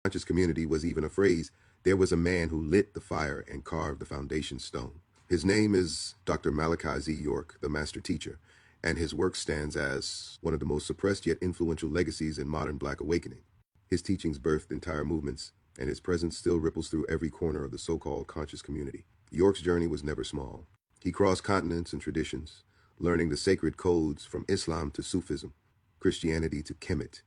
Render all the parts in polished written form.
Conscious community was even a phrase. There was a man who lit the fire and carved the foundation stone. His name is Dr. Malachi Z. York, the master teacher, and his work stands as one of the most suppressed yet influential legacies in modern Black awakening. His teachings birthed entire movements, and his presence still ripples through every corner of the so-called conscious community. York's journey was never small. He crossed continents and traditions, learning the sacred codes from Islam to Sufism, Christianity to Kemet,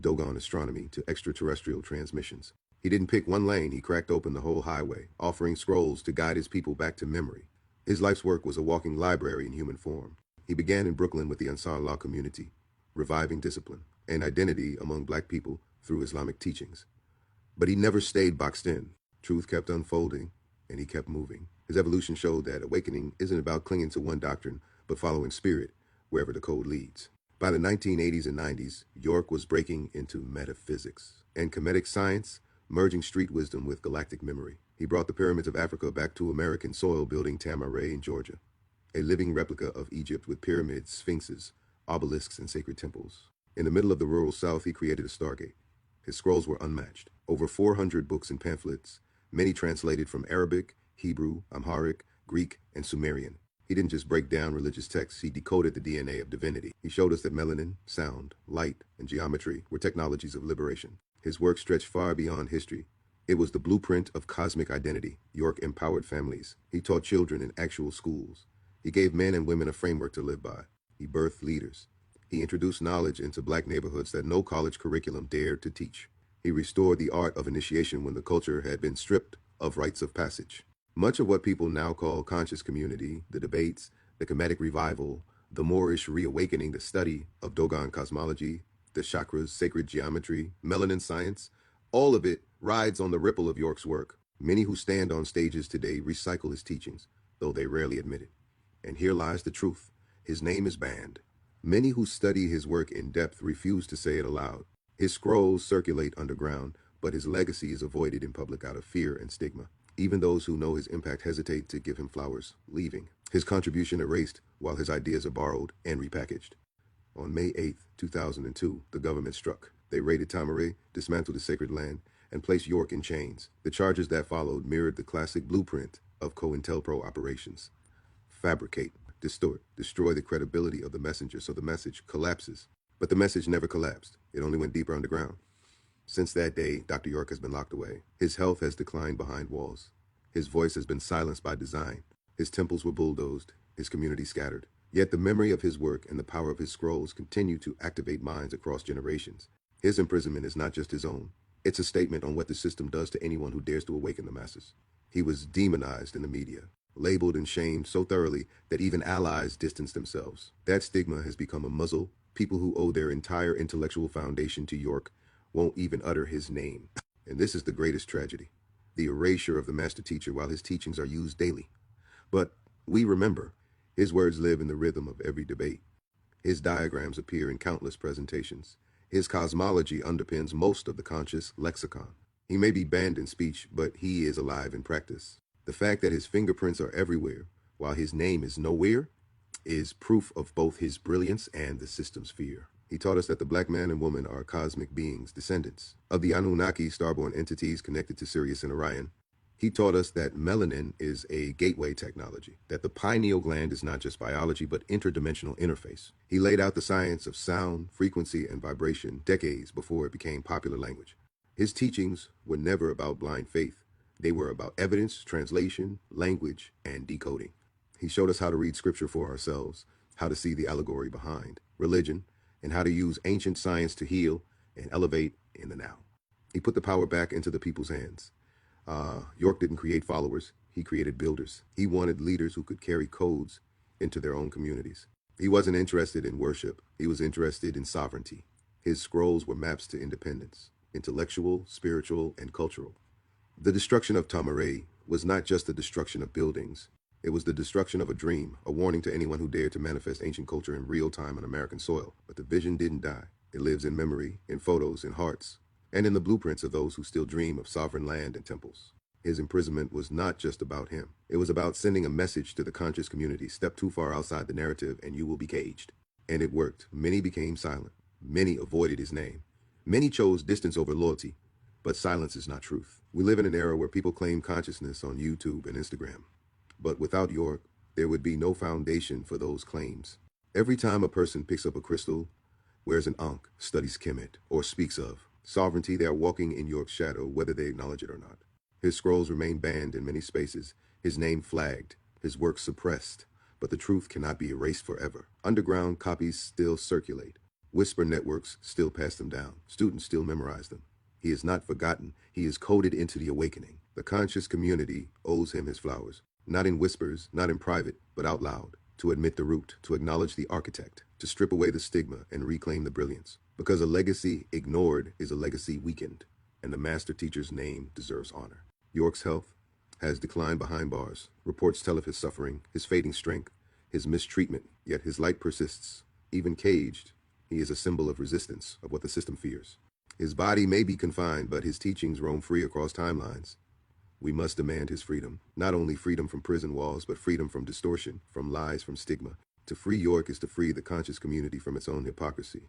Dogon astronomy to extraterrestrial transmissions. He didn't pick one lane, he cracked open the whole highway, offering scrolls to guide his people back to memory. His life's work was a walking library in human form. He began in Brooklyn with the Ansar Allah community, reviving discipline and identity among Black people through Islamic teachings. But he never stayed boxed in. Truth kept unfolding, and he kept moving. His evolution showed that awakening isn't about clinging to one doctrine, but following spirit wherever the code leads. By the 1980s and 90s, York was breaking into metaphysics and Kemetic science, merging street wisdom with galactic memory. He brought the pyramids of Africa back to American soil, building Tamaray in Georgia, a living replica of Egypt with pyramids, sphinxes, obelisks, and sacred temples. In the middle of the rural South, he created a Stargate. His scrolls were unmatched. Over 400 books and pamphlets, many translated from Arabic, Hebrew, Amharic, Greek, and Sumerian. He didn't just break down religious texts, he decoded the DNA of divinity. He showed us that melanin, sound, light, and geometry were technologies of liberation. His work stretched far beyond history. It was the blueprint of cosmic identity. York empowered families. He taught children in actual schools. He gave men and women a framework to live by. He birthed leaders. He introduced knowledge into Black neighborhoods that no college curriculum dared to teach. He restored the art of initiation when the culture had been stripped of rites of passage. Much of what people now call conscious community, the debates, the Kemetic revival, the Moorish reawakening, the study of Dogon cosmology, the chakras, sacred geometry, melanin science, all of it rides on the ripple of York's work. Many who stand on stages today recycle his teachings, though they rarely admit it. And here lies the truth. His name is banned. Many who study his work in depth refuse to say it aloud. His scrolls circulate underground, but his legacy is avoided in public out of fear and stigma. Even those who know his impact hesitate to give him flowers, leaving. His contribution erased while his ideas are borrowed and repackaged. On May 8, 2002, the government struck. They raided Tamaray, dismantled the sacred land, and placed York in chains. The charges that followed mirrored the classic blueprint of COINTELPRO operations. Fabricate, distort, destroy the credibility of the messenger so the message collapses. But the message never collapsed. It only went deeper underground. Since that day, Dr. York has been locked away. His health has declined behind walls. His voice has been silenced by design. His temples were bulldozed, his community scattered. Yet the memory of his work and the power of his scrolls continue to activate minds across generations. His imprisonment is not just his own. It's a statement on what the system does to anyone who dares to awaken the masses. He was demonized in the media, labeled and shamed so thoroughly that even allies distanced themselves. That stigma has become a muzzle. People who owe their entire intellectual foundation to York won't even utter his name. And this is the greatest tragedy, the erasure of the master teacher while his teachings are used daily. But we remember, his words live in the rhythm of every debate. His diagrams appear in countless presentations. His cosmology underpins most of the conscious lexicon. He may be banned in speech, but he is alive in practice. The fact that his fingerprints are everywhere, while his name is nowhere, is proof of both his brilliance and the system's fear. He taught us that the Black man and woman are cosmic beings, descendants of the Anunnaki, starborn entities connected to Sirius and Orion. He taught us that melanin is a gateway technology, that the pineal gland is not just biology, but interdimensional interface. He laid out the science of sound, frequency, and vibration decades before it became popular language. His teachings were never about blind faith. They were about evidence, translation, language, and decoding. He showed us how to read scripture for ourselves, how to see the allegory behind religion, and how to use ancient science to heal and elevate in the now. He put the power back into the people's hands. York didn't create followers, he created builders. He wanted leaders who could carry codes into their own communities. He wasn't interested in worship, he was interested in sovereignty. His scrolls were maps to independence, intellectual, spiritual, and cultural. The destruction of Tamaray was not just the destruction of buildings. It was the destruction of a dream, a warning to anyone who dared to manifest ancient culture in real time on American soil. But the vision didn't die. It lives in memory, in photos, in hearts, and in the blueprints of those who still dream of sovereign land and temples. His imprisonment was not just about him. It was about sending a message to the conscious community: step too far outside the narrative and you will be caged. And it worked. Many became silent. Many avoided his name. Many chose distance over loyalty. But silence is not truth. We live in an era where people claim consciousness on YouTube and Instagram. But without York, there would be no foundation for those claims. Every time a person picks up a crystal, wears an ankh, studies Kemet, or speaks of sovereignty, they are walking in York's shadow, whether they acknowledge it or not. His scrolls remain banned in many spaces, his name flagged, his work suppressed, but the truth cannot be erased forever. Underground copies still circulate. Whisper networks still pass them down. Students still memorize them. He is not forgotten. He is coded into the awakening. The conscious community owes him his flowers, not in whispers, not in private, but out loud, to admit the root, to acknowledge the architect, to strip away the stigma and reclaim the brilliance. Because a legacy ignored is a legacy weakened, and the master teacher's name deserves honor. York's health has declined behind bars. Reports tell of his suffering, his fading strength, his mistreatment, yet his light persists. Even caged, he is a symbol of resistance, of what the system fears. His body may be confined, but his teachings roam free across timelines. We must demand his freedom, not only freedom from prison walls, but freedom from distortion, from lies, from stigma. To free York is to free the conscious community from its own hypocrisy,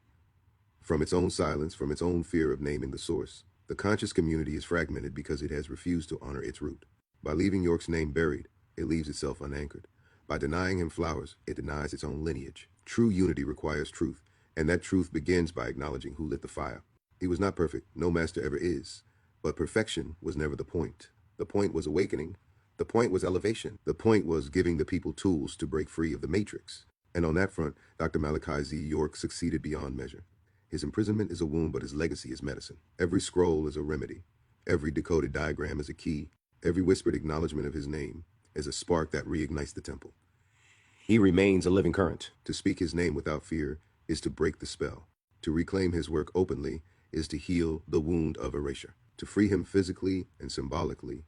from its own silence, from its own fear of naming the source. The conscious community is fragmented because it has refused to honor its root. By leaving York's name buried, it leaves itself unanchored. By denying him flowers, it denies its own lineage. True unity requires truth, and that truth begins by acknowledging who lit the fire. He was not perfect, no master ever is, but perfection was never the point. The point was awakening. The point was elevation. The point was giving the people tools to break free of the matrix. And on that front, Dr. Malachi Z. York succeeded beyond measure. His imprisonment is a wound, but his legacy is medicine. Every scroll is a remedy. Every decoded diagram is a key. Every whispered acknowledgement of his name is a spark that reignites the temple. He remains a living current. To speak his name without fear is to break the spell. To reclaim his work openly is to heal the wound of erasure. To free him physically and symbolically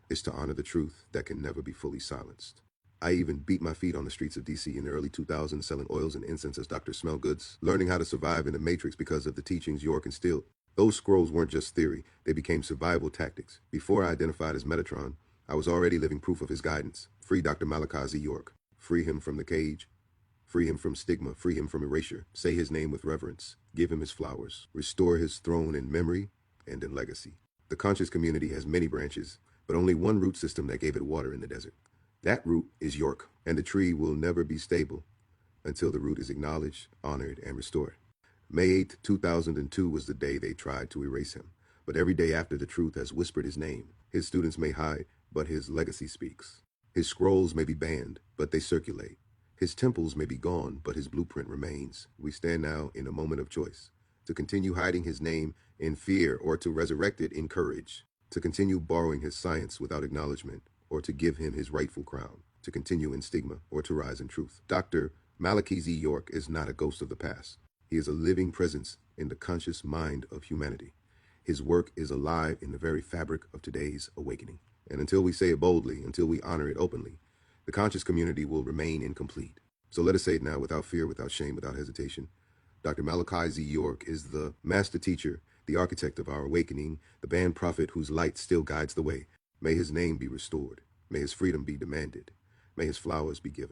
is to honor the truth that can never be fully silenced. I even beat my feet on the streets of DC in the early 2000s selling oils and incense as Dr. Smellgoods, learning how to survive in the matrix because of the teachings York instilled. Those scrolls weren't just theory, they became survival tactics. Before I identified as Metatron, I was already living proof of his guidance. Free Dr. Malachi Z. York. Free him from the cage. Free him from stigma. Free him from erasure. Say his name with reverence. Give him his flowers. Restore his throne in memory and in legacy. The conscious community has many branches, but only one root system that gave it water in the desert. That root is York, and the tree will never be stable until the root is acknowledged, honored, and restored. May 8, 2002 was the day they tried to erase him, but every day after the truth has whispered his name. His students may hide, but his legacy speaks. His scrolls may be banned, but they circulate. His temples may be gone, but his blueprint remains. We stand now in a moment of choice, to continue hiding his name in fear or to resurrect it in courage, to continue borrowing his science without acknowledgement, or to give him his rightful crown, to continue in stigma or to rise in truth. Dr. Malachi Z. York is not a ghost of the past. He is a living presence in the conscious mind of humanity. His work is alive in the very fabric of today's awakening. And until we say it boldly, until we honor it openly, the conscious community will remain incomplete. So let us say it now without fear, without shame, without hesitation. Dr. Malachi Z. York is the master teacher, the architect of our awakening, the band prophet whose light still guides the way. May his name be restored. May his freedom be demanded. May his flowers be given.